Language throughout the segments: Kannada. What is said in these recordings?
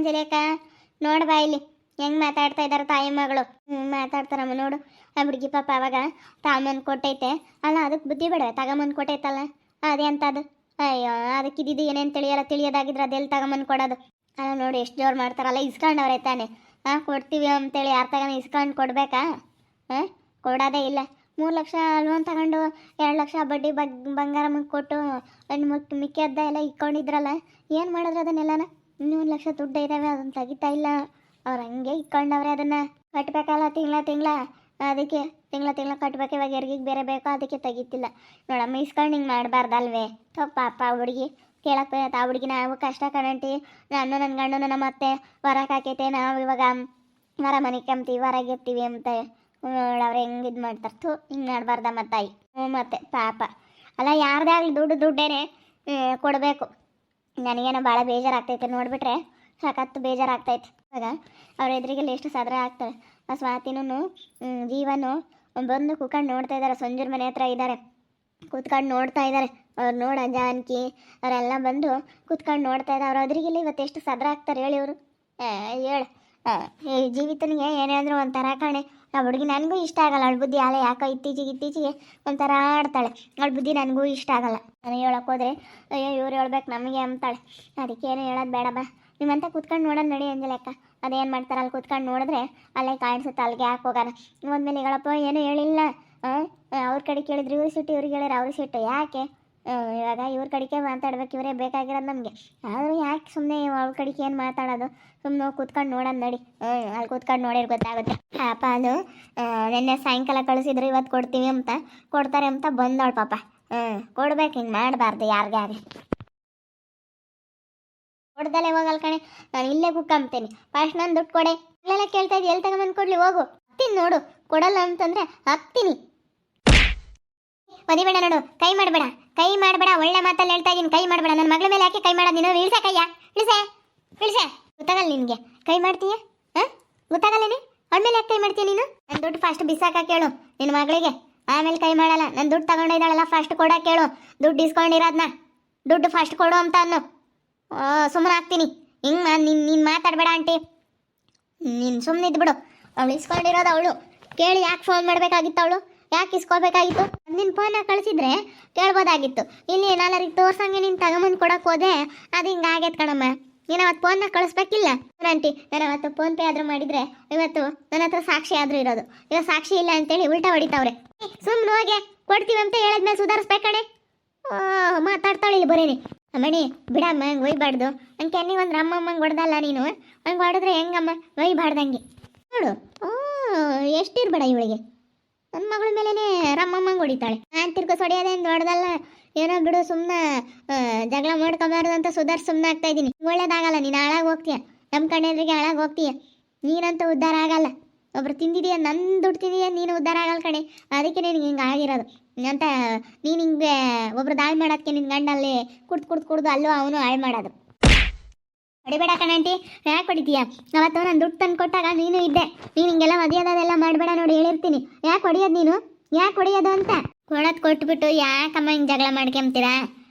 ಅಂಜಲಿಯಕ್ಕ ನೋಡ್ಬಾ ಇಲ್ಲಿ ಹೆಂಗ್ ಮಾತಾಡ್ತಾ ಇದಾರೆ ತಾಯಿ ಮಗಳು. ಮಾತಾಡ್ತಾರಮ್ಮ ನೋಡು. ಆ ಹುಡುಗಿ ಪಾಪ ಅವಾಗ ತಾಮನ್ ಕೊಟ್ಟೈತೆ ಅಲ್ಲ, ಅದಕ್ಕೆ ಬುದ್ಧಿ ಬೇಡವೆ, ತಗೊಂಬಂದು ಕೊಟ್ಟೈತಲ್ಲ ಅದೇ ಅಂತದು. ಅಯ್ಯೋ ಅದಕ್ಕೆ ಇದ್ದಿದ್ದು ಏನೇನು ತಿಳಿಯೋದಾಗಿದ್ರೆ ಅದೆಲ್ಲಿ ತಗೊಂಬಂದು ಕೊಡೋದು. ಅಲ್ಲ ನೋಡಿ ಎಷ್ಟು ಜೋರು ಮಾಡ್ತಾರಲ್ಲ, ಇಸ್ಕೊಂಡವ್ರೆ ತಾನೆ. ಕೊಡ್ತೀವಿ ಅಂತೇಳಿ ಯಾರು ತಗೊಂಡು ಇಸ್ಕೊಂಡು ಕೊಡ್ಬೇಕಾ? ಕೊಡೋದೇ ಇಲ್ಲ. 3 ಲಕ್ಷ ಲೋನ್ ತಗೊಂಡು 2 ಲಕ್ಷ ಬಡ್ಡಿ ಬಂಗಾರ ಕೊಟ್ಟು ಮಿಕ್ಕಿದ್ದ ಎಲ್ಲ ಇಕ್ಕೊಂಡಿದ್ರಲ್ಲ, ಏನು ಮಾಡಿದ್ರೆ ಅದನ್ನೆಲ್ಲನ? ಇನ್ನೂ 1 ಲಕ್ಷ ದುಡ್ಡು ಇದ್ದಾವೆ, ಅದನ್ನು ತೆಗಿತಾ ಇಲ್ಲ ಅವ್ರು. ಹಂಗೆ ಇಕ್ಕೊಂಡವ್ರೆ, ಅದನ್ನು ಕಟ್ಟಬೇಕಲ್ಲ ತಿಂಗಳ. ಅದಕ್ಕೆ ತಿಂಗಳ ಕಟ್ಟಬೇಕು. ಇವಾಗ ಯಾರಿಗಿಗೆ ಬೇರೆ ಬೇಕೋ ಅದಕ್ಕೆ ತೆಗಿತಿಲ್ಲ ನೋಡಮ್ಮ. ಇಸ್ಕೊಂಡು ಹಿಂಗೆ ಮಾಡಬಾರ್ದಲ್ವೇ? ಪಾಪ ಹುಡುಗಿ ಕೇಳಕ್ಕೆ ಆ ಹುಡುಗಿ ನಾವು ಕಷ್ಟ ಕಣಂಟಿ. ನನ್ನ ಗಂಡು ನಮ್ಮ ಮತ್ತೆ ಹೊರಗೆ ಹಾಕೈತೆ, ನಾವು ಇವಾಗ ಹೊರ ಮನೆ ಕೆಮ್ತೀವಿ ಹೊರಗೆ ಇರ್ತೀವಿ ಅಂತ ಅವ್ರು ಹೆಂಗೆ ಇದು ಮಾಡ್ತಾರೆ. ಹಿಂಗೆ ಮಾಡಬಾರ್ದಮ್ಮ ತಾಯಿ. ಮತ್ತೆ ಪಾಪ ಅಲ್ಲ, ಯಾರದೇ ಆಗಲಿ ದುಡ್ಡೇನೆ ಕೊಡಬೇಕು. ನನಗೇನೋ ಭಾಳ ಬೇಜಾರಾಗ್ತೈತೆ ನೋಡಿಬಿಟ್ರೆ, ಸಖತ್ತು ಬೇಜಾರಾಗ್ತೈತೆ. ಇವಾಗ ಅವ್ರ ಎದುರಿಗೆಲ್ಲ ಎಷ್ಟು ಸದ್ರ ಆಗ್ತವೆ. ಆ ಸ್ವಾತಿನೂ ಜೀವನು ಬಂದು ಕೂತ್ಕೊಂಡು ನೋಡ್ತಾ ಇದ್ದಾರೆ. ಸಂಜೂರ ಮನೆ ಹತ್ರ ಇದ್ದಾರೆ, ಕೂತ್ಕೊಂಡು ನೋಡ್ತಾ ಇದ್ದಾರೆ. ಅವ್ರು ನೋಡ ಜಾನಕಿ ಅವರೆಲ್ಲ ಬಂದು ಕೂತ್ಕೊಂಡು ನೋಡ್ತಾ ಇದ್ದಾರೆ. ಅವ್ರ ಎದುರಿಗೆಲ್ಲ ಇವತ್ತು ಎಷ್ಟು ಸದ್ರ ಆಗ್ತಾರೆ ಹೇಳಿ ಇವರು. ಹೇಳು ಈ ಜೀವಿತನಿಗೆ ಏನೇ ಅಂದರೂ ಒಂಥರ ಕಾಣೆ. ಆ ಹುಡುಗಿ ನನಗೂ ಇಷ್ಟ ಆಗಲ್ಲ. ಅವಳ ಬುದ್ಧಿ ಅಲ್ಲ ಯಾಕೋ ಇತ್ತೀಚೆಗೆ ಒಂಥರ ಆಡ್ತಾಳೆ. ಅವಳ ಬುದ್ಧಿ ನನಗೂ ಇಷ್ಟ ಆಗಲ್ಲ. ನಾನು ಹೇಳೋಕೆ ಹೋದ್ರೆ ಅಯ್ಯೋ ಇವ್ರು ಹೇಳ್ಬೇಕು ನಮಗೆ ಅಂತಾಳೆ. ಅದಕ್ಕೇನು ಹೇಳೋದು ಬೇಡ ಬಾ, ನಿಮ್ಮಂತ ಕೂತ್ಕೊಂಡು ನೋಡೋದು ನಡಿ ಅಂಜಲಕ್ಕ. ಅದೇನು ಮಾಡ್ತಾರೆ ಅಲ್ಲಿ ಕೂತ್ಕೊಂಡು ನೋಡಿದ್ರೆ ಅಲ್ಲೇ ಕಾಣಿಸುತ್ತೆ, ಅಲ್ಲಿಗೆ ಯಾಕೆ ಹೋಗೋಣ. ಒಂದ್ಮೇಲೆ ಹೇಳಪ್ಪ ಏನೂ ಹೇಳಿಲ್ಲ. ಅವ್ರ ಕಡೆ ಕೇಳಿದ್ರು ಇವ್ರು ಸಿಟ್ಟು, ಇವ್ರಿಗೆ ಹೇಳಿದ್ರೆ ಅವ್ರು ಸಿಟ್ಟು. ಯಾಕೆ ಇವಾಗ ಇವ್ರ ಕಡೆಗೆ ಮಾತಾಡ್ಬೇಕು, ಇವರೇ ಬೇಕಾಗಿರೋದು ನಮಗೆ. ಆದರೂ ಯಾಕೆ ಸುಮ್ಮನೆ ಅವ್ರ ಕಡೆಗೆ ಏನು ಮಾತಾಡೋದು? ಸುಮ್ಮನೆ ಕೂತ್ಕೊಂಡು ನೋಡೋದು ನಡಿ. ಅಲ್ಲಿ ಕೂತ್ಕೊಂಡು ನೋಡಿದ್ರೆ ಗೊತ್ತಾಗುತ್ತೆ. ಪಾಪ ಅದು ನಿನ್ನೆ ಸಾಯಂಕಾಲ ಕಳಿಸಿದ್ರು ಇವತ್ತು ಕೊಡ್ತೀವಿ ಅಂತ, ಕೊಡ್ತಾರೆ ಅಂತ ಬಂದವಳು ಪಾಪ. ಕೊಡ್ಬೇಕು, ಹಿಂಗೆ ಮಾಡಬಾರ್ದು ಯಾರಿಗಾರಿ. ಕೊಡ್ದಲ್ಲೇ ಹೋಗಲ್ ಕಣೆ, ನಾನು ಇಲ್ಲೇ ಕುಕ್ಕಂತೀನಿ. ಫಸ್ಟ್ ನಾನು ದುಡ್ಡು ಕೊಡೆ. ಇಲ್ಲೆಲ್ಲ ಕೇಳ್ತಾ ಇದ್ದಿ, ಎಲ್ಲಿ ತಗೊಂಬಂದು ಕೊಡ್ಲಿ ಹೋಗು. ಹತ್ತೀನಿ ನೋಡು, ಕೊಡಲ್ಲ ಅಂತಂದ್ರೆ ಹತ್ತೀನಿ. ಮದಿಬೇಡ ನೋಡು, ಕೈ ಮಾಡಬೇಡ, ಒಳ್ಳೆ ಮಾತಲ್ಲಿ ಹೇಳ್ತಾ ಇದ್ದೀನಿ. ಕೈ ಮಾಡಬೇಡ. ನನ್ನ ಮಗಳ ಮೇಲೆ ಯಾಕೆ ಕೈ ಮಾಡೋದು ನೀನು? ಇಳಿಸೆ ಕೈಯ, ಇಳಿಸೆ. ಗೊತ್ತಾಗಲ್ಲ ನಿನಗೆ ಕೈ ಮಾಡ್ತೀಯ? ಗೊತ್ತಾಗಲ್ಲೇನೆ? ಅವಳ ಮೇಲೆ ಯಾಕೆ ಕೈ ಮಾಡ್ತೀಯ ನೀನು? ನನ್ನ ದುಡ್ಡು ಫಸ್ಟ್ ಬಿಸಾಕ ಕೇಳು ನಿನ್ನ ಮಗಳಿಗೆ, ಆಮೇಲೆ ಕೈ ಮಾಡಲ್ಲ. ನನ್ನ ದುಡ್ಡು ತಗೊಂಡಿದ್ದಾಳಲ್ಲ ಫಸ್ಟ್ ಕೊಡಕ್ಕೆ ಕೇಳು. ದುಡ್ಡು ಇಸ್ಕೊಂಡಿರೋದನ್ನ ದುಡ್ಡು ಫಸ್ಟ್ ಕೊಡು ಅಂತ ಅನ್ನು. ಸುಮ್ಮನೆ ಆಗ್ತೀನಿ. ಹಿಂಗೆ ನೀನು ಮಾತಾಡಬೇಡ ಆಂಟಿ. ನೀನು ಸುಮ್ಮನೆ ಇದ್ಬಿಡು. ಅವಳು ಇಸ್ಕೊಂಡಿರೋದು ಅವಳು ಕೇಳಿ ಯಾಕೆ ಫೋನ್ ಮಾಡಬೇಕಾಗಿತ್ತು? ಅವಳು ಯಾಕೆ ಇಸ್ಕೊಳ್ಬೇಕಾಗಿತ್ತು? ನಿನ್ನ ಫೋನಾಗ ಕಳಿಸಿದ್ರೆ ಕೇಳ್ಬೋದಾಗಿತ್ತು. ಇಲ್ಲಿ ನಾಲ್ವರಿಗೆ ತೋರ್ಸಂಗೆ ನೀನು ತಗೊಂಬಂದು ಕೊಡಕ್ಕೆ ಹೋದೆ, ಅದು ಹಿಂಗೆ ಆಗೈತೆ ಕಣಮ್ಮ. ನೀನು ಅವತ್ತು ಫೋನ್ನಾಗ ಕಳಿಸ್ಬೇಕಿಲ್ಲ ಆಂಟಿ. ನಾನು ಅವತ್ತು ಫೋನ್ ಪೇ ಆದರೂ ಮಾಡಿದರೆ ಇವತ್ತು ನನ್ನ ಹತ್ರ ಸಾಕ್ಷಿ ಆದರೂ ಇರೋದು. ಇವಾಗ ಸಾಕ್ಷಿ ಇಲ್ಲ ಅಂತೇಳಿ ಉಲ್ಟಾ ಹೊಡಿತಾವ್ರೆ. ಸುಮ್ಮನೆ ಹೋಗಿ ಕೊಡ್ತೀವಿ ಅಂತ ಹೇಳಿದ್ಮೇಲೆ ಸುಧಾರಿಸ್ಬೇಕಣೆ. ಮಾತಾಡ್ತಾಳೆ ಇಲ್ಲಿ ಬರೀನಿ. ಅಮ್ಮಣಿ ಬಿಡಮ್ಮ, ಹಂಗೆ ಒಯ್ಬಾರ್ದು. ಹಂಗೆ ಕೆನ್ನಿಗೆ ಒಂದು ರಮ್ಮಮ್ಮಂಗೆ ಹೊಡೆದಲ್ಲ ನೀನು, ಹಂಗೆ ಹೊಡೆದ್ರೆ ಹೆಂಗಮ್ಮ? ಒಯ್ಬಾರ್ದಂಗೆ ನೋಡು. ಎಷ್ಟಿರ್ಬೇಡ ಇವಳಿಗೆ. ನನ್ನ ಮಗಳ ಮೇಲೇ ರಮ್ಮಮ್ಮಂಗೆ ಹೊಡಿತಾಳೆ. ನಾನು ತಿರ್ಗೋಸ್ ಹೊಡೆಯೋದೇನು ದೊಡ್ಡದಲ್ಲ. ಏನೋ ಬಿಡು, ಸುಮ್ಮನೆ ಜಗಳ ಮಾಡ್ಕೊಬಾರ್ದು ಅಂತ ಸುಧಾರಿಸಿ ಸುಮ್ಮನೆ ಆಗ್ತಾ ಇದ್ದೀನಿ. ಒಳ್ಳೇದಾಗಲ್ಲ, ನೀನು ಹಾಳಾಗಿ ಹೋಗ್ತೀಯ. ನಮ್ಮ ಕಣ್ಣೆದ್ರಿಗೆ ಹಾಳಾಗಿ ಹೋಗ್ತೀಯ. ನೀನಂತೂ ಉದ್ಧಾರ ಆಗಲ್ಲ. ಒಬ್ರು ತಿಂದಿದೀಯ, ನನ್ನ ದುಡ್ಡು ತಿಂದಿದೀಯ, ನೀನು ಉದ್ಧಾರ ಆಗಲ್ಲ ಕಣೆ. ಅದಕ್ಕೆ ನಿನಗೆ ಹಿಂಗೆ ಆಗಿರೋದು ಅಂತ. ನೀನು ಹಿಂಗೆ ಒಬ್ರು ದಾಳಿ ಮಾಡೋದಕ್ಕೆ ನಿನ್ನ ಗಂಡಲ್ಲಿ ಕುಡ್ದು ಅಲ್ಲೂ ಅವನು ಹಾಳು ಮಾಡೋದು. ಹೊಡಿಬೇಡ ಕಣಂಟಿ. ಯಾಕೆ ಹೊಡಿತೀಯ? ಅವತ್ತು ನಾನು ದುಡ್ಡು ತಂದು ಕೊಟ್ಟಾಗ ನೀನು ಇದ್ದೆ. ನೀನು ಹಿಂಗೆಲ್ಲ ಮದುವೆದೆಲ್ಲ ಮಾಡಬೇಡ ನೋಡಿ, ಹೇಳಿರ್ತೀನಿ. ಯಾಕೆ ಹೊಡಿಯೋದು ನೀನು? ಯಾಕೆ ಹೊಡಿಯೋದು ಅಂತ ಕೊಡೋದು ಕೊಟ್ಬಿಟ್ಟು ಯಾಕಮ್ಮ ಹಿಂಗೆ ಜಗಳ ಮಾಡ್ಕೊಂತೀರಾ?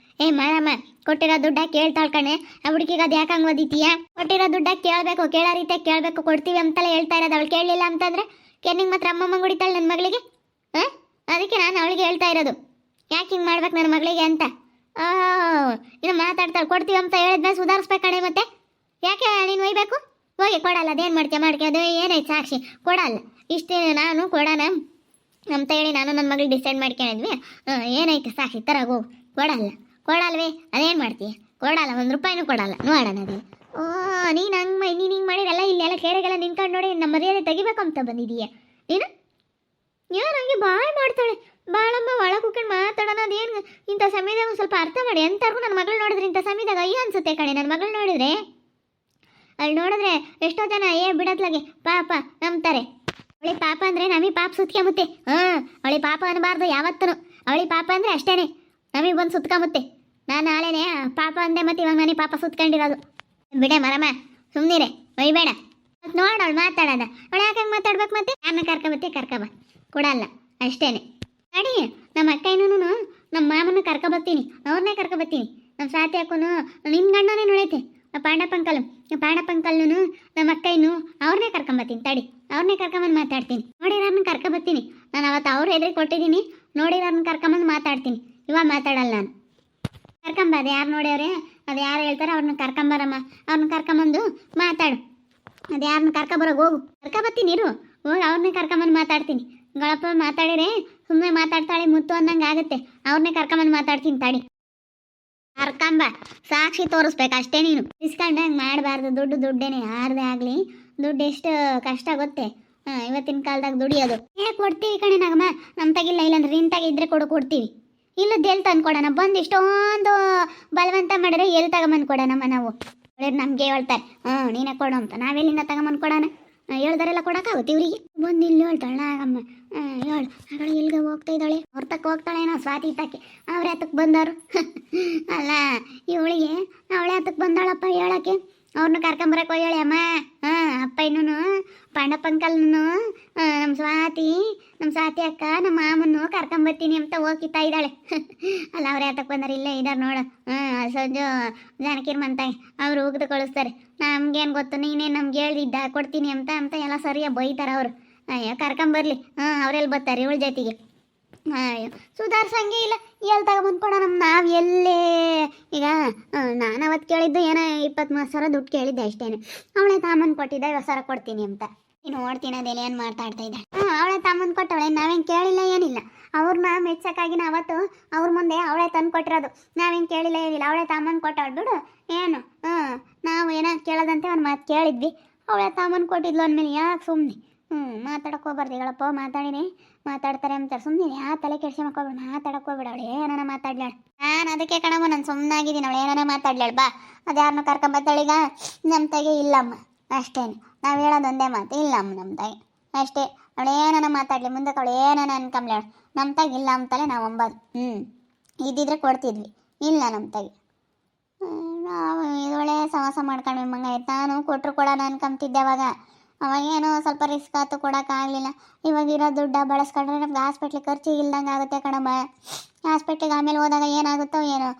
ಮಾಡಮ್ಮ, ಕೊಟ್ಟಿರೋ ದುಡ್ಡ ಕೇಳ್ತಾಳೆ ಕಣೆ. ಆ ಹುಡುಗಿಗೆ ಅದು ಯಾಕೆ ಹಂಗೆ ಓದಿತೀಯ? ಕೊಟ್ಟಿರೋ ದುಡ್ಡ ಕೇಳಬೇಕು, ಕೇಳೋ ರೀತಿಯಾಗಿ ಕೇಳಬೇಕು. ಕೊಡ್ತೀವಿ ಅಂತಲೇ ಹೇಳ್ತಾ ಇರೋದು. ಅವಳು ಕೇಳಲಿಲ್ಲ ಅಂತಂದರೆ ಕೆನ್ನಿಗೆ ಮಾತ್ರ ಅಮ್ಮಮ್ಮ ಹೊಡಿತಾಳೆ ನನ್ನ ಮಗಳಿಗೆ. ಅದಕ್ಕೆ ನಾನು ಅವಳಿಗೆ ಹೇಳ್ತಾ ಇರೋದು, ಯಾಕೆ ಹಿಂಗೆ ಮಾಡ್ಬೇಕು ನನ್ನ ಮಗಳಿಗೆ ಅಂತ. ಇನ್ನು ಮಾತಾಡ್ತಾಳೆ. ಕೊಡ್ತೀವಿ ಅಂತ ಹೇಳಿದ್ಮೇಲೆ ಸುಧಾರಿಸ್ಬೇಕು ಕಣೆ. ಮತ್ತೆ ಯಾಕೆ ನೀನು ಒಯ್ಬೇಕು? ಹೋಗಿ ಕೊಡಲ್ಲ. ಅದೇನು ಮಾಡ್ತೀಯ ಅದು ಏನಾಯ್ತು ಸಾಕ್ಷಿ? ಕೊಡಲ್ಲ. ಇಷ್ಟೇ ನಾನು ಕೊಡೋಣ ಅಂತ ಹೇಳಿ ನಾನು ನನ್ನ ಮಗಳಿಗೆ ಡಿಸೈಡ್ ಮಾಡ್ಕೊಂಡಿದ್ವಿ. ಏನಾಯ್ತು ಸಾಕ್ಷಿ? ತರಗೋ. ಕೊಡಲ್ವೇ? ಅದೇನು ಮಾಡ್ತೀಯ? ಕೊಡಲ್ಲ, 1 ರೂಪಾಯಿನೂ ಕೊಡಲ್ಲ. ನೋಡೋಣ ಅದು. ನೀನು ಹಿಂಗೆ ಮಾಡಿರಲ್ಲ. ಇಲ್ಲೆಲ್ಲ ಕೇಳಿಗೆಲ್ಲ ನಿನ್ಕೊಂಡು ನೋಡಿ ನಮ್ಮ ಮರ್ಯಾದೆ ತೆಗಿಬೇಕು ಅಂತ ಬಂದಿದೀಯ ನೀನು. ಯಾರು ಹಂಗೆ ಭಾಳ ಮಾಡ್ತಾಳೆ. ಭಾಳಮ್ಮ ಒಳ ಕುತ್ಕೊಂಡು ಮಾತಾಡೋಣ. ಅದೇನು ಇಂಥ ಸಮಯದಾಗ ಒಂದು ಸ್ವಲ್ಪ ಅರ್ಥ ಮಾಡಿ. ಎಂಥವ್ರಿಗೂ ನನ್ನ ಮಗಳು ನೋಡಿದ್ರೆ ಇಂಥ ಸಮಯದಾಗ ಅಯ್ಯೋ ಅನ್ಸುತ್ತೆ ಕಣೆ. ನನ್ನ ಮಗಳು ನೋಡಿದ್ರೆ ಅಲ್ಲಿ ನೋಡಿದ್ರೆ ಎಷ್ಟೋ ಜನ ಬಿಡತ್ಲಾಗೆ ಪಾಪ ನಂಬ್ತಾರೆ. ಅವಳಿ ಪಾಪ ಅಂದರೆ ನಮಗೆ ಪಾಪ ಸುತ್ಕೊಂಬುತ್ತೆ. ಅವಳಿ ಪಾಪ ಅನ್ನಬಾರ್ದು ಯಾವತ್ತೂ. ಅವಳಿ ಪಾಪ ಅಂದರೆ ಅಷ್ಟೇ, ನಮಗೆ ಬಂದು ಸುತ್ಕೊಂಬುತ್ತೆ. ನಾನು ನಾಳೆನೇ ಪಾಪ ಅಂದೆ, ಮತ್ತೆ ಇವಾಗ ನನಗೆ ಪಾಪ ಸುತ್ಕೊಂಡಿರೋದು. ಬಿಡೆ ಮರಮ್ಮ, ಸುಮ್ಮನಿರೆ, ಒಯ್ಬೇಡ. ಮತ್ತೆ ನೋಡವಳು ಮಾತಾಡೋದ. ಅವಳು ಯಾಕೆ ಹಂಗೆ ಮಾತಾಡ್ಬೇಕು? ಮತ್ತೆ ಯಾರನ್ನ ಕರ್ಕೊಬ ಕೊಡಲ್ಲ ಅಷ್ಟೇನೆ. ನಡಿ, ನಮ್ಮ ಅಕ್ಕನೂ ನಮ್ಮ ಮಾಮನ ಕರ್ಕೊಬತ್ತೀನಿ, ಅವ್ರನ್ನೇ ಕರ್ಕೊಬತ್ತೀನಿ. ನಮ್ಮ ಸಾತಿ ಹಾಕೋನು ನಿನ್ನ ಗಂಡನೇ ನೋಡೈತೆ. ಪಾಂಡಪ್ಪಂಕಲ್ನು ನಮ್ಮ ಅಕ್ಕಯ್ಯನು ಅವ್ರನ್ನೇ ಕರ್ಕೊಂಬತ್ತೀನಿ ತಡಿ. ಅವ್ರನ್ನೇ ಕರ್ಕೊಂಬಂದು ಮಾತಾಡ್ತೀನಿ. ನೋಡಿರೋರ್ನ ಕರ್ಕೊಬತ್ತೀನಿ. ನಾನು ಅವತ್ತು ಅವ್ರ ಎದುರು ಕೊಟ್ಟಿದ್ದೀನಿ. ನೋಡಿರೋರ್ನ ಕರ್ಕೊಂಬಂದು ಮಾತಾಡ್ತೀನಿ. ಇವಾಗ ಮಾತಾಡಲ್ಲ ನಾನು. ಕರ್ಕೊಂಬ, ಅದು ಯಾರು ನೋಡ್ಯವ್ರೆ, ಅದು ಯಾರು ಹೇಳ್ತಾರೆ ಅವ್ರನ್ನ ಕರ್ಕೊಂಬರಮ್ಮ. ಅವ್ರನ್ನ ಕರ್ಕೊಂಬಂದು ಮಾತಾಡು. ಅದು ಯಾರನ್ನ ಕರ್ಕೊಬರೋಗಿ ಹೋಗು. ಕರ್ಕೊಬತ್ತೀನಿ ಇರು. ಹೋಗಿ ಅವ್ರನ್ನೇ ಕರ್ಕೊಂಬಂದು ಮಾತಾಡ್ತೀನಿ. ಗಳಪ್ಪ ಮಾತಾಡಿರೆ ಸುಮ್ಮನೆ ಮಾತಾಡ್ತಾಳೆ ಮುತ್ತು ಅಂದಂಗೆ ಆಗುತ್ತೆ. ಅವ್ರನ್ನೇ ಕರ್ಕೊಂಬಂದು ಮಾತಾಡ್ತೀನಿ ತಡಿ. ಕರ್ಕೊಂಬ, ಸಾಕ್ಷಿ ತೋರಿಸ್ಬೇಕು ಅಷ್ಟೇ ನೀನು. ಇಸ್ಕೊಂಡಂಗೆ ಮಾಡಬಾರ್ದು. ದುಡ್ಡೇನೆ ಯಾರದೇ ಆಗಲಿ. ದುಡ್ಡು ಎಷ್ಟು ಕಷ್ಟ ಗೊತ್ತೇ. ಇವತ್ತಿನ ಕಾಲದಾಗ ದುಡಿಯೋದು. ಕೊಡ್ತೀವಿ ಕಣೆ ನಾಗಮ್ಮ. ನಮ್ಮ ತಗಿಲ್ಲ, ಇಲ್ಲಾಂದ್ರೆ ನಿನ್ ತಗ ಇದ್ರೆ ಕೊಡ್ತೀವಿ. ಇಲ್ಲದ್ದು ಎಲ್ಲಿ ತಂದು ಕೊಡೋಣ? ಬಂದು ಇಷ್ಟೊಂದು ಬಲವಂತ ಮಾಡಿದ್ರೆ ಎಲ್ಲಿ ತಗೊಂಬಂದು ಕೊಡೋಣಮ್ಮ ನಾವು? ನಮಗೆ ಹೇಳ್ತಾರೆ ನೀನೇ ಕೊಡು ಅಂತ. ನಾವೆಲ್ಲಿಂದ ತಗೊಂಬಂದು ಕೊಡೋಣ? ಹೇಳ್ದಾರೆಲ್ಲ ಕೊಡೋಕ್ಕಾಗುತ್ತೆ ಇವರಿಗೆ? ಬಂದು ಇಲ್ಲಿ ಹೇಳ್ತಾಳೆ ಆಗಮ್ಮ. ಹೇಳು ಆಗಳು ಎಲ್ಲಿಗೆ ಹೋಗ್ತಾ ಇದ್ದಾಳೆ? ಅವ್ರ ತಕ್ಕ ಹೋಗ್ತಾಳೇನೋ ಸ್ವಾತಿ ತಕ್ಕೆ. ಅವ್ರ ಹತ್ತಕ್ಕೆ ಬಂದವರು ಅಲ್ಲ ಇವಳಿಗೆ. ಅವಳೆ ಹತ್ತಕ್ಕೆ ಬಂದಾಳಪ್ಪ ಹೇಳೋಕ್ಕೆ. ಅವ್ರನ್ನ ಕರ್ಕೊಂಬರಕ್ಕೆ ಹೋಗಿ ಹೇಳಿ ಅಮ್ಮ. ಅಪ್ಪ ಇನ್ನೂ ಪಾಂಡಪ್ಪಂಕಲ್ನು ನಮ್ಮ ಸ್ವಾತಿ ಅಕ್ಕ ನಮ್ಮ ಮಾಮನ್ನು ಕರ್ಕೊಂಬರ್ತೀನಿ ಅಂತ ಹೋಗಿತ್ತಾ ಇದ್ದಾಳೆ. ಅಲ್ಲ ಅವ್ರ ಹತ್ತಕ್ಕೆ ಬಂದಾರೆ. ಇಲ್ಲೇ ಇದ್ದಾರೆ ನೋಡು. ಸಂಜು ಜಾನಕಿರ್ ಮಂತಾಯಿ ಅವ್ರು ಉಗ್ದು ಕಳಿಸ್ತಾರೆ. ನಮ್ಗೇನು ಗೊತ್ತು, ನೀನೇ ನಮ್ಗೆ ಹೇಳ್ದಿದ್ದ ಕೊಡ್ತೀನಿ ಅಂತ ಎಲ್ಲ ಸರಿಯಾಗಿ ಬೈತಾರೆ ಅವರು. ಅಯ್ಯೋ ಕರ್ಕೊಂಬರ್ಲಿ. ಅವರೆಲ್ಲಿ ಬರ್ತಾರೆ ಇವಳ ಜೊತೆಗೆ? ಅಯ್ಯೋ ಸುಧಾರ್ಸಂಗೆ ಇಲ್ಲ. ಎಲ್ಲಿ ತಗೊಂಬಂದು ಕೊಡೋ ನಾವು ಎಲ್ಲೇ? ಈಗ ನಾನು ಅವತ್ತು ಕೇಳಿದ್ದು ಏನೋ 23,000 ದುಡ್ಡು ಕೇಳಿದ್ದೆ ಅಷ್ಟೇನೆ. ಅವಳೇ ತಾಮನ್ ಕೊಟ್ಟಿದ್ದೆ 50,000 ಕೊಡ್ತೀನಿ ಅಂತ. ನೀನು ನೋಡ್ತೀನಿ ಅದೆಲ್ಲ ಏನು ಮಾಡ್ತಾಡ್ತಾ ಇದ್ದೆ. ಅವಳೇ ತಾಮನ್ ಕೊಟ್ಟವಳೆ. ನಾವೇನು ಕೇಳಿಲ್ಲ ಏನಿಲ್ಲ. ಅವ್ರನ್ನ ಮೆಚ್ಚಕ್ಕಾಗಿ ಅವತ್ತು ಅವ್ರ ಮುಂದೆ ಅವಳೇ ತಂದು ಕೊಟ್ಟಿರೋದು. ನಾವೇನು ಕೇಳಿಲ್ಲ ಏನಿಲ್ಲ. ಅವಳೇ ತಾಮನ್ ಕೊಟ್ಟವಳು ಬಿಡು. ಏನು ನಾವು ಏನೋ ಕೇಳೋದಂತೆ ಒಂದು ಮಾತು ಕೇಳಿದ್ವಿ. ಅವಳೇ ತಾಮನ್ ಕೊಟ್ಟಿದ್ಲು ಅಂದಮೇಲೆ ಯಾಕೆ ಸುಮ್ಮನೆ ಮಾತಾಡಕ್ಕೆ ಹೋಗ್ಬಾರ್ದು ಹೇಳಪ್ಪ. ಮಾತಾಡ್ತಾರೆ ಅಂತಾರೆ. ಸುಮ್ಮನೆ ಯಾ ತಲೆ ಕೆಡ್ಸಿ ಮಕ್ಕೊಬೇಡ. ಮಾತಾಡಕ್ಕೆ ಹೋಗ್ಬೇಡ. ಅವಳು ಏನಾರ ಮಾತಾಡ್ಲಾಳ. ನಾನು ಅದಕ್ಕೆ ಕಣಮ್ಮ ನಾನು ಸುಮ್ಮನಾಗಿದ್ದೀನಿ. ಅವಳು ಏನಾರ ಮಾತಾಡ್ಲಾಳ ಬಾ. ಅದು ಯಾರನ್ನ ಕರ್ಕೊಂಬತ್ತಾಳೀಗ? ನಮ್ಮ ತಾಯಿಗೆ ಇಲ್ಲಮ್ಮ ಅಷ್ಟೇನು. ನಾವು ಹೇಳೋದು ಒಂದೇ ಮಾತು, ಇಲ್ಲಮ್ಮ ನಮ್ಮ ತಾಯಿ ಅಷ್ಟೇ. ಅವಳು ಏನಾರ ಮಾತಾಡಲಿ ಮುಂದಕ್ಕೆ. ಅವಳು ಏನಾರ ಅನ್ಕೊಂಬ್ಲಾಳ. ನಮ್ಮ ತಾಯಿಗೆ ಇಲ್ಲ ಅಂತಲೇ ನಾವು ಅಂಬೋದು. ಇದ್ದಿದ್ರೆ ಕೊಡ್ತಿದ್ವಿ. ಇಲ್ಲ ನಮ್ಮ ತಾಯಿ. ನಾವು ಇದೊಳೆ ಸವಾಸ ಮಾಡ್ಕೊಂಡ್ವಿ ಮಂಗ. ನಾನು ಕೊಟ್ಟರು ಕೊಡೋಣ ಅನ್ಕೊಂತಿದ್ದೆ ಅವಾಗೇನೋ ಸ್ವಲ್ಪ ರಿಸ್ಕ್ ಆಯ್ತು, ಕೊಡೋಕ್ಕಾಗಲಿಲ್ಲ. ಇವಾಗ ಇರೋ ದುಡ್ಡು ಬಳಸ್ಕೊಂಡ್ರೆ ನಮ್ಗೆ ಹಾಸ್ಪಿಟ್ಲಿಗೆ ಖರ್ಚು ಇಲ್ದಂಗೆ ಆಗುತ್ತೆ ಕಣಮ್ಮ. ಹಾಸ್ಪಿಟ್ಲಿಗೆ ಆಮೇಲೆ ಹೋದಾಗ ಏನಾಗುತ್ತೋ ಏನೋ,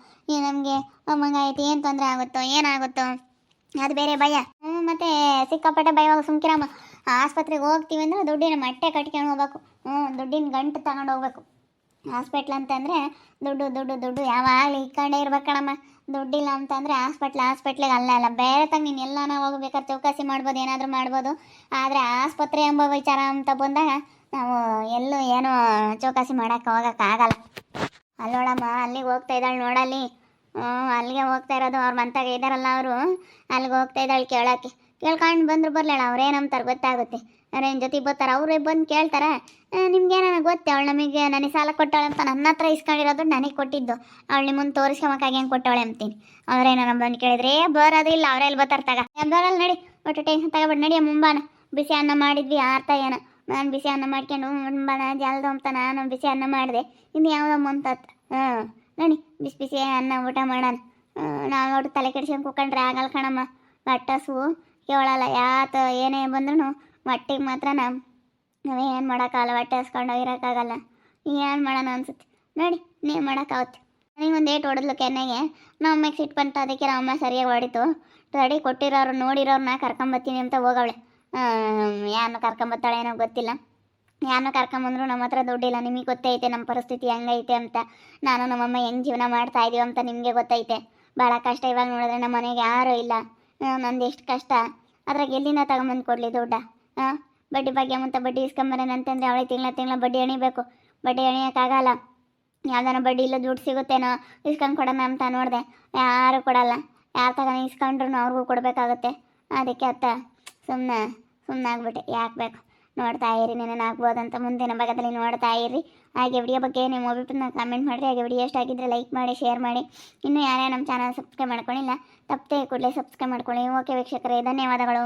ನಮಗೆ ಮಂಗ ಐತಿ ಏನು ತೊಂದರೆ ಆಗುತ್ತೋ ಏನಾಗುತ್ತೋ ಅದು ಬೇರೆ ಭಯ. ಮತ್ತು ಸಿಕ್ಕಾಪಟ್ಟೆ ಭಯವಾಗ ಸುಮ್ಕಿರಮ್ಮ. ಆಸ್ಪತ್ರೆಗೆ ಹೋಗ್ತೀವಿ ಅಂದ್ರೆ ದುಡ್ಡಿನ ಮಟ್ಟೆ ಕಟ್ಕೊಂಡು ಹೋಗ್ಬೇಕು. ದುಡ್ಡಿನ ಗಂಟು ತಗೊಂಡು ಹೋಗ್ಬೇಕು. ಹಾಸ್ಪಿಟ್ಲ್ ಅಂತಂದರೆ ದುಡ್ಡು ಯಾವಾಗಲೂ ಇಕ್ಕೊಂಡೇ ಇರ್ಬೇಕು ಕಣಮ್ಮ. ದುಡ್ಡಿಲ್ಲ ಅಂತಂದರೆ ಹಾಸ್ಪಿಟ್ಲಿಗೆ ಅಲ್ಲ ಬೇರೆ ತಂಗ ನೀನು ಎಲ್ಲಾನ ಹೋಗ್ಬೇಕಾದ್ರೆ ಚೌಕಾಸಿ ಮಾಡ್ಬೋದು, ಏನಾದರೂ ಮಾಡ್ಬೋದು. ಆದರೆ ಆಸ್ಪತ್ರೆ ಎಂಬ ವಿಚಾರ ಅಂತ ಬಂದಾಗ ನಾವು ಎಲ್ಲೂ ಏನೋ ಚೌಕಾಸಿ ಹೋಗೋಕ್ಕಾಗಲ್ಲ. ಅಲ್ಲೋಳಮ್ಮ ಅಲ್ಲಿಗೆ ಹೋಗ್ತಾ ಇದ್ದಾಳೆ ನೋಡಲ್ಲಿ. ಅಲ್ಲಿಗೆ ಹೋಗ್ತಾ ಇರೋದು. ಅವ್ರ ಮಂತಾಗ ಇದ್ದಾರಲ್ಲ ಅವರು, ಅಲ್ಲಿಗೆ ಹೋಗ್ತಾ ಇದ್ದಾಳೆ ಕೇಳೋಕ್ಕೆ. ಕೇಳ್ಕೊಂಡು ಬಂದ್ರು ಬರಲಿಲ್ಲ. ಅವ್ರೇನಂತಾರೆ ಗೊತ್ತಾಗುತ್ತೆ. ಅವ್ರೇನು ಜೊತೆಗೆ ಬರ್ತಾರೆ. ಅವರೇ ಬಂದು ಕೇಳ್ತಾರೆ ನಿಮ್ಗೇನ ಗೊತ್ತೇ ಅವಳು ನನಗೆ ಸಾಲ ಕೊಟ್ಟವಳೆ ಅಂತ. ನನ್ನ ಹತ್ರ ಇಸ್ಕೊಂಡಿರೋದು ನನಗೆ ಕೊಟ್ಟಿದ್ದು. ಅವಳು ನಿಮ್ಮನ್ನು ತೋರಿಸ್ಕೊಂಬಕ್ಕಾಗಿ ಹೆಂಗೆ ಕೊಟ್ಟವಳೆ ಅಂತೀನಿ. ಅವರೇನೋ ಬಂದು ಕೇಳಿದ್ರೆ ಬರೋದಿಲ್ಲ. ಅವರೆಲ್ಲಿ ಬರ್ತಾರೆ ತಗ ಬರಲ್ಲ ನಡಿ. ಒಟ್ಟು ಟೆನ್ಷನ್ ತಗೋಬೇಡಿ ನಡಿಯ. ಮುಂಬಾನ ಬಿಸಿ ಅನ್ನ ಮಾಡಿದ್ವಿ ಆರ್ತ ಏನೋ. ನಾನು ಬಿಸಿ ಅನ್ನ ಮಾಡ್ಕೊಂಡು ಮುಂಬಾನ ಜಲ್ದು ಅಂತ ನಾನು ಬಿಸಿ ಅನ್ನ ಮಾಡಿದೆ. ಇನ್ನು ಯಾವುದೋ ಮುಂತತ್ತು ನಡಿ ಬಿಸಿ ಅನ್ನ ಊಟ ಮಾಡೋಣ. ನಾವು ಒಟ್ಟು ತಲೆ ಕೆಡ್ಸ್ಕೊಂಡು ಕೂತ್ಕೊಂಡ್ರೆ ಆಗಲ್ಲ ಕಣಮ್ಮ. ಬಟ್ಟಸು ಕೇಳಲ್ಲ. ಏನೇ ಬಂದ್ರೂ ಹೊಟ್ಟೆಗೆ ಮಾತ್ರ ನಾವೇನು ಮಾಡೋಕ್ಕಾಗಲ್ಲ. ಹೊಟ್ಟೆ ಹಸ್ಕೊಂಡು ಇರೋಕ್ಕಾಗಲ್ಲ. ಏನು ಮಾಡೋಣ ಅನ್ಸುತ್ತೆ ನೋಡಿ. ನೀವು ಮಾಡೋಕ್ಕಾಗುತ್ತೆ. ನನಗೆ ಒಂದು ಏಟು ಹೊಡೆದ್ಲು ಕೆನ್ನೆಗೆ. ನಮ್ಮಮ್ಮಗೆ ಸಿಟ್ಟು ಬಂತು. ಅದಕ್ಕೆ ನಮ್ಮಮ್ಮ ಸರಿಯಾಗಿ ಹೊಡಿತು. ರೆಡಿ ಕೊಟ್ಟಿರೋರು ನೋಡಿರೋರನ್ನ ಕರ್ಕೊಂಬತ್ತೀನಿ ಅಂತ ಹೋಗವಳೆ. ಯಾರನ್ನ ಕರ್ಕೊಂಬತ್ತಾಳೆ ಏನೋ ಗೊತ್ತಿಲ್ಲ. ಯಾರನ್ನ ಕರ್ಕೊಂಬಂದ್ರು ನಮ್ಮ ಹತ್ರ ದುಡ್ಡಿಲ್ಲ. ನಿಮಗೆ ಗೊತ್ತೈತೆ ನಮ್ಮ ಪರಿಸ್ಥಿತಿ ಹೆಂಗೈತೆ ಅಂತ. ನಾನು ನಮ್ಮಮ್ಮ ಹೆಂಗೆ ಜೀವನ ಮಾಡ್ತಾ ಇದೀವಿ ಅಂತ ನಿಮಗೆ ಗೊತ್ತೈತೆ. ಭಾಳ ಕಷ್ಟ. ಇವಾಗ ನೋಡಿದ್ರೆ ನಮ್ಮ ಮನೆಗೆ ಯಾರೂ ಇಲ್ಲ. ನಂದು ಎಷ್ಟು ಕಷ್ಟ. ಅದ್ರಾಗ ಎಲ್ಲಿಂದ ತಗೊಂಬಂದು ಕೊಡಲಿ ದುಡ್ಡ? ಬಡ್ಡಿ ಬಗ್ಗೆ ಮುಂತ ಬಡ್ಡಿ ಇಸ್ಕೊಂಬರೇನಂತಂದರೆ ಅವಳಿಗೆ ತಿಂಗಳ ಬಡ್ಡಿ ಎಣಿಬೇಕು. ಬಡ್ಡಿ ಎಣಿಯೋಕ್ಕಾಗಲ್ಲ. ಯಾವ್ದಾನ ಬಡ್ಡಿ ಇಲ್ಲ ದುಡ್ಡು ಸಿಗುತ್ತೇನೋ ಇಸ್ಕೊಂಡು ಕೊಡೋಣ ಅಂತ ನೋಡಿದೆ. ಯಾರೂ ಕೊಡಲ್ಲ. ಯಾರು ತಗೊಂಡು ಇಸ್ಕೊಂಡ್ರು ಅವ್ರಿಗೂ ಕೊಡಬೇಕಾಗುತ್ತೆ. ಅದಕ್ಕೆ ಸುಮ್ಮನೆ ಆಗ್ಬಿಟ್ಟೆ. ಯಾಕೆ ಬೇಕು? ನೋಡ್ತಾ ಇರಿ. ನೀನು ಆಗ್ಬೋದಂತ ಮುಂದಿನ ಭಾಗದಲ್ಲಿ ನೋಡ್ತಾ ಇರಿ. ಹಾಗೆ ವಿಡಿಯೋ ಬಗ್ಗೆ ನಿಮ್ಮ ಅಭಿಪ್ರಾಯನ ಕಮೆಂಟ್ ಮಾಡಿರಿ. ಹಾಗೆ ವಿಡಿಯೋ ಇಷ್ಟ ಆಗಿದ್ದರೆ ಲೈಕ್ ಮಾಡಿ, ಶೇರ್ ಮಾಡಿ. ಇನ್ನೂ ಯಾರ್ಯಾರು ನಮ್ಮ ಚಾನಲ್ ಸಬ್ಸ್ಕ್ರೈಬ್ ಮಾಡ್ಕೊಳ್ಳಿಲ್ಲ ತಪ್ಪದೆ ಕೂಡಲೇ ಸಬ್ಸ್ಕ್ರೈಬ್ ಮಾಡ್ಕೊಳ್ಳಿ. ಓಕೆ ವೀಕ್ಷಕರೇ, ಧನ್ಯವಾದಗಳು.